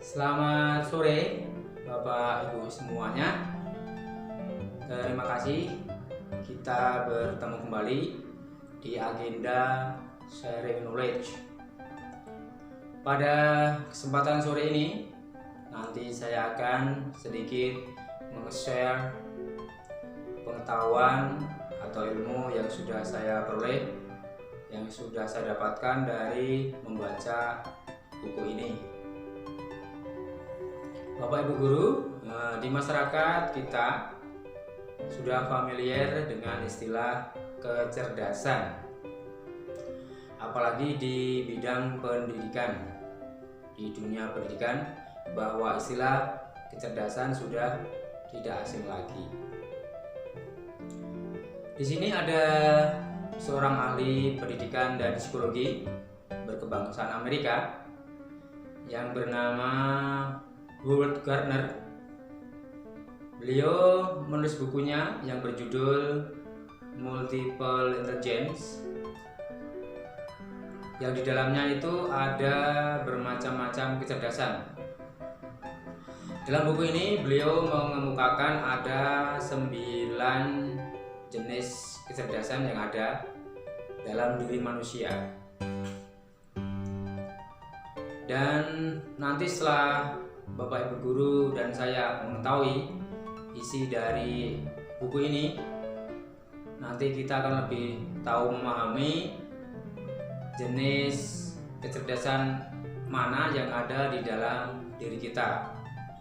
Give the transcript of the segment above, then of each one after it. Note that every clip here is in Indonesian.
Selamat sore Bapak Ibu semuanya. Terima kasih kita bertemu kembali di agenda sharing knowledge. Pada kesempatan sore ini nanti saya akan sedikit meng-share pengetahuan atau ilmu yang sudah saya peroleh, yang sudah saya dapatkan dari membaca buku ini. Bapak Ibu Guru, di masyarakat kita sudah familiar dengan istilah kecerdasan, apalagi di bidang pendidikan. Di dunia pendidikan, bahwa istilah kecerdasan sudah tidak asing lagi. Di sini ada seorang ahli pendidikan dan psikologi berkebangsaan Amerika yang bernama Howard Gardner. Beliau menulis bukunya yang berjudul Multiple Intelligence, yang di dalamnya itu ada bermacam-macam kecerdasan. Dalam buku ini beliau mengemukakan ada 9 jenis kecerdasan yang ada dalam diri manusia. Dan nanti setelah Bapak Ibu Guru dan saya mengetahui isi dari buku ini, nanti kita akan lebih tahu memahami jenis kecerdasan mana yang ada di dalam diri kita,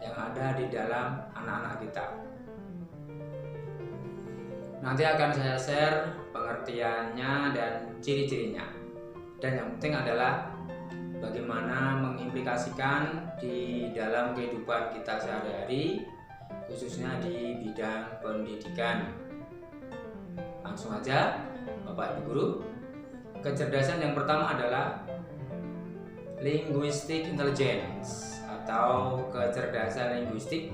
yang ada di dalam anak-anak kita. Nanti akan saya share pengertiannya dan ciri-cirinya. Dan yang penting adalah bagaimana mengimplikasikan di dalam kehidupan kita sehari-hari, khususnya di bidang pendidikan. Langsung aja Bapak Ibu Guru. Kecerdasan yang pertama adalah linguistic intelligence atau kecerdasan linguistik.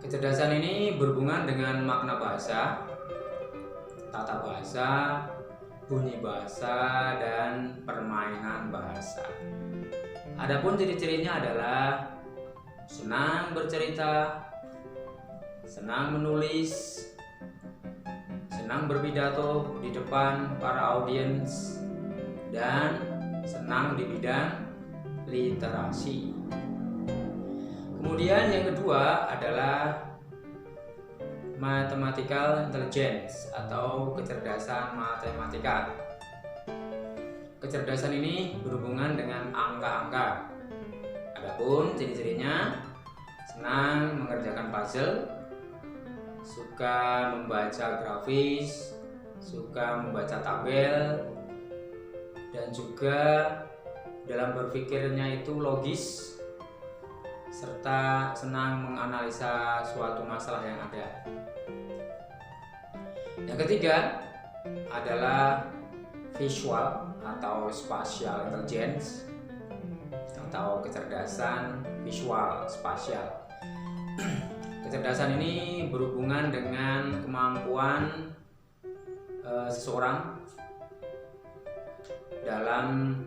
Kecerdasan ini berhubungan dengan makna bahasa, tata bahasa, bunyi bahasa, dan permainan bahasa. Adapun ciri-cirinya adalah senang bercerita, senang menulis, senang berpidato di depan para audiens, dan senang di bidang literasi. Kemudian yang kedua adalah mathematical intelligence atau kecerdasan matematika. Kecerdasan ini berhubungan dengan angka-angka. Adapun ciri-cirinya senang mengerjakan puzzle, suka membaca grafis, suka membaca tabel, dan juga dalam berpikirnya itu logis, serta senang menganalisa suatu masalah yang ada. Yang ketiga adalah visual atau spatial intelligence atau kecerdasan visual spasial. Kecerdasan ini berhubungan dengan kemampuan seseorang dalam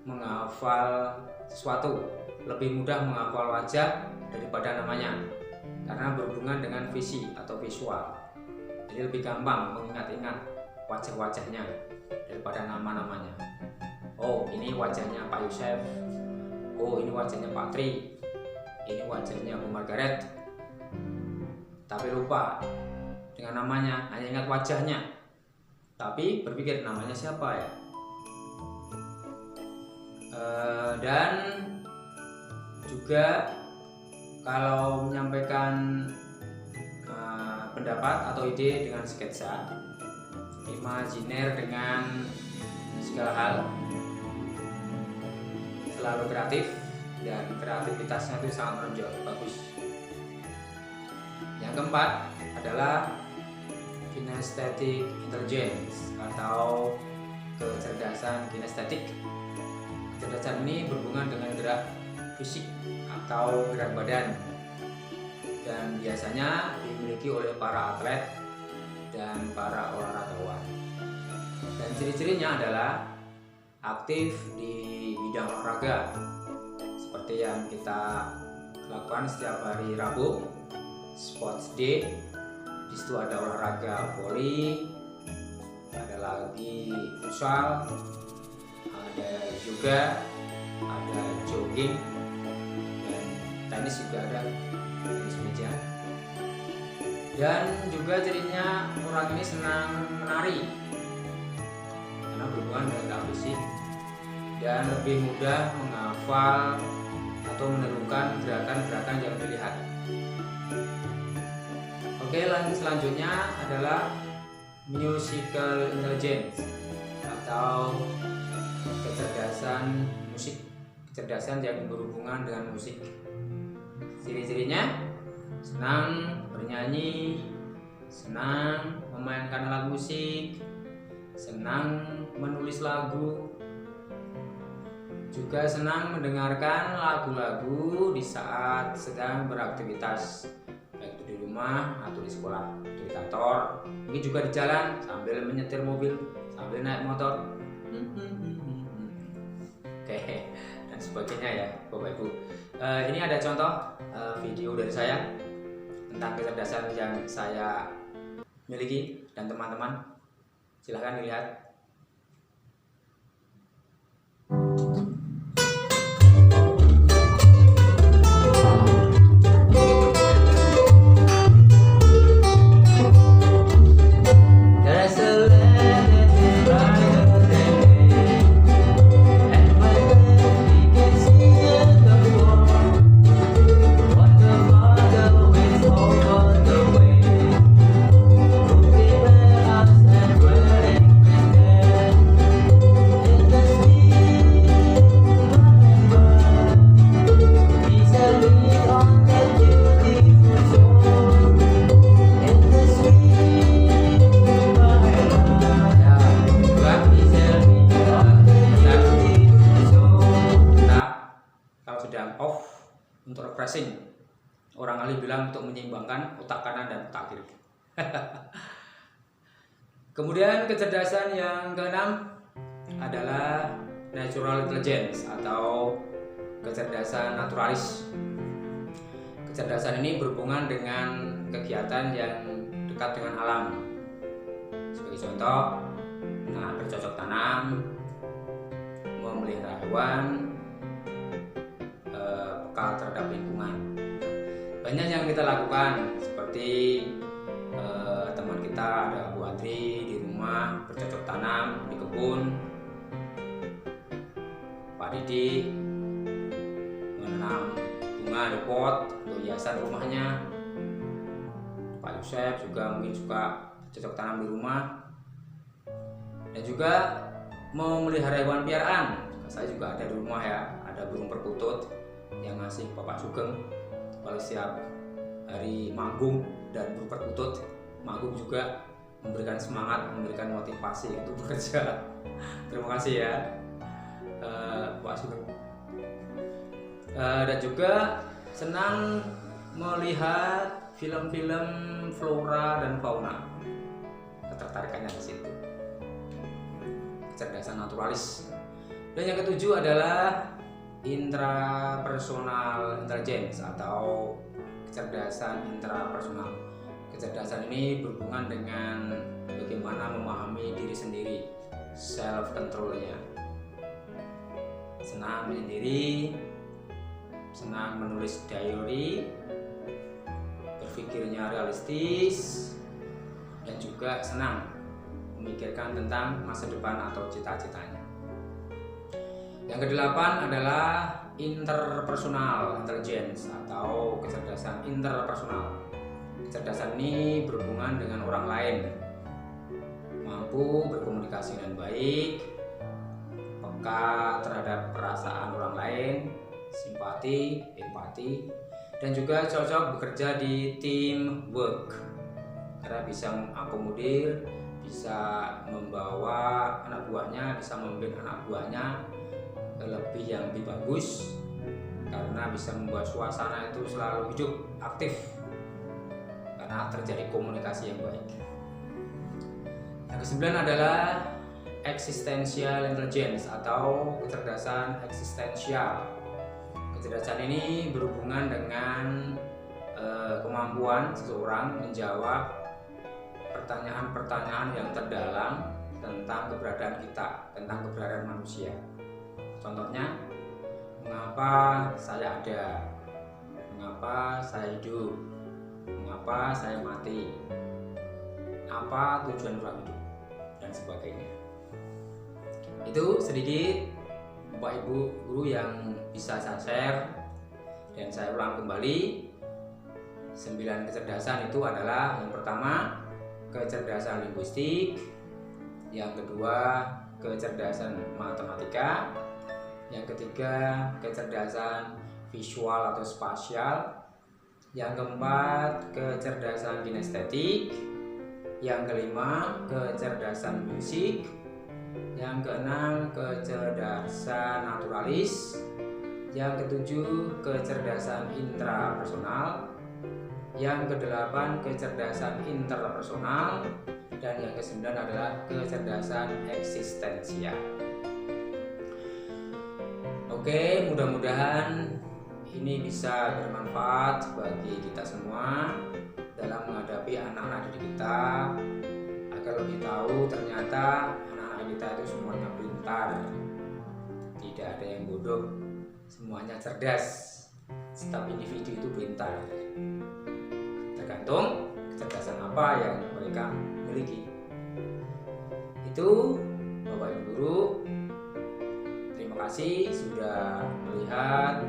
menghafal sesuatu, lebih mudah menghafal wajah daripada namanya, karena berhubungan dengan visi atau visual. Jadi lebih gampang mengingat-ingat wajah-wajahnya daripada nama-namanya. Oh, ini wajahnya Pak Yusef. Oh, ini wajahnya Pak Tri. Ini wajahnya Bu Margaret. Tapi lupa dengan namanya, hanya ingat wajahnya. Tapi berpikir namanya siapa ya? Dan juga kalau menyampaikan pendapat atau ide dengan sketsa, imajiner dengan segala hal, selalu kreatif, dan kreativitasnya itu sangat menonjol, bagus. Yang keempat adalah kinesthetic intelligence atau kecerdasan kinestetik. Kecerdasan ini berhubungan dengan gerak fisik atau gerak badan, dan biasanya dimiliki oleh para atlet dan para olahragawan. Dan ciri-cirinya adalah aktif di bidang olahraga seperti yang kita lakukan setiap hari Rabu, Sports Day. Di situ ada olahraga voli, ada lagi futsal, ada juga ada jogging, dan tenis juga ada, tenis meja. Dan juga cirinya orang ini senang menari karena berhubungan dengan gerak fisik dan lebih mudah menghafal atau menirukan gerakan-gerakan yang dilihat. Oke, selanjutnya adalah musical intelligence atau kecerdasan musik, kecerdasan yang berhubungan dengan musik. Ciri-cirinya senang bernyanyi, senang memainkan alat musik, senang menulis lagu, juga senang mendengarkan lagu-lagu di saat sedang beraktivitas, baik itu di rumah atau di sekolah, atau di kantor, mungkin juga di jalan sambil menyetir mobil, sambil naik motor, oke, dan sebagainya ya Bapak Ibu. Ini ada contoh video dari saya tentang kecerdasan yang saya miliki dan teman-teman, silahkan dilihat. Untuk refreshing, orang ahli bilang untuk menyeimbangkan otak kanan dan otak kiri. Kemudian kecerdasan yang keenam adalah natural intelligence atau kecerdasan naturalis. Kecerdasan ini berhubungan dengan kegiatan yang dekat dengan alam. Sebagai contoh, bercocok tanam, memelihara hewan, terhadap lingkungan. Banyak yang kita lakukan, seperti teman kita ada Bu Adri di rumah bercocok tanam di kebun, Pak Didi menanam bunga di pot untuk hiasan rumahnya, Pak Yusef juga mungkin suka bercocok tanam di rumah, dan juga memelihara hewan piaraan. Saya juga ada di rumah ya, ada burung perkutut yang ngasih Bapak Sugeng kalau setiap hari manggung, dan burung perkutut manggung juga memberikan semangat, memberikan motivasi untuk bekerja. Terima kasih ya Pak Sugeng. Dan juga senang melihat film-film flora dan fauna, ketertarikannya di situ. Kecerdasan naturalis. Dan yang ketujuh adalah intrapersonal intelligence atau kecerdasan intrapersonal. Kecerdasan ini berhubungan dengan bagaimana memahami diri sendiri, self controlnya. Senang menyendiri, senang menulis diary, berpikirnya realistis, dan juga senang memikirkan tentang masa depan atau cita-citanya. Yang kedelapan adalah interpersonal intelligence atau kecerdasan interpersonal. Kecerdasan ini berhubungan dengan orang lain, mampu berkomunikasi dengan baik, peka terhadap perasaan orang lain, simpati, empati, dan juga cocok bekerja di teamwork karena bisa mengakomodir, bisa membawa anak buahnya, bisa memimpin anak buahnya yang lebih bagus, karena bisa membuat suasana itu selalu hidup aktif karena terjadi komunikasi yang baik. Yang kesembilan adalah existential intelligence atau kecerdasan eksistensial. Kecerdasan ini berhubungan dengan kemampuan seseorang menjawab pertanyaan-pertanyaan yang terdalam tentang keberadaan kita, tentang keberadaan manusia. Contohnya, mengapa saya ada? Mengapa saya hidup? Mengapa saya mati? Apa tujuan orang hidup? Dan sebagainya. Itu sedikit Bapak Ibu guru yang bisa saya share, dan saya ulang kembali. 9 kecerdasan itu adalah: yang pertama, kecerdasan linguistik; yang kedua, kecerdasan matematika; yang ketiga, kecerdasan visual atau spasial; yang keempat, kecerdasan kinestetik; yang kelima, kecerdasan musik; yang keenam, kecerdasan naturalis; yang ketujuh, kecerdasan intrapersonal; yang kedelapan, kecerdasan interpersonal; dan yang kesembilan adalah kecerdasan eksistensial. Oke, mudah-mudahan ini bisa bermanfaat bagi kita semua dalam menghadapi anak-anak didik kita, agar lebih tahu ternyata anak-anak kita itu semuanya pintar, tidak ada yang bodoh, semuanya cerdas. Setiap individu itu pintar, tergantung kecerdasan apa yang mereka miliki. Itu Bapak Ibu guru, terima kasih sudah melihat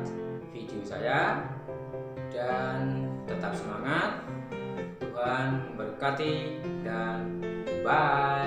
video saya, dan tetap semangat. Tuhan memberkati, dan bye.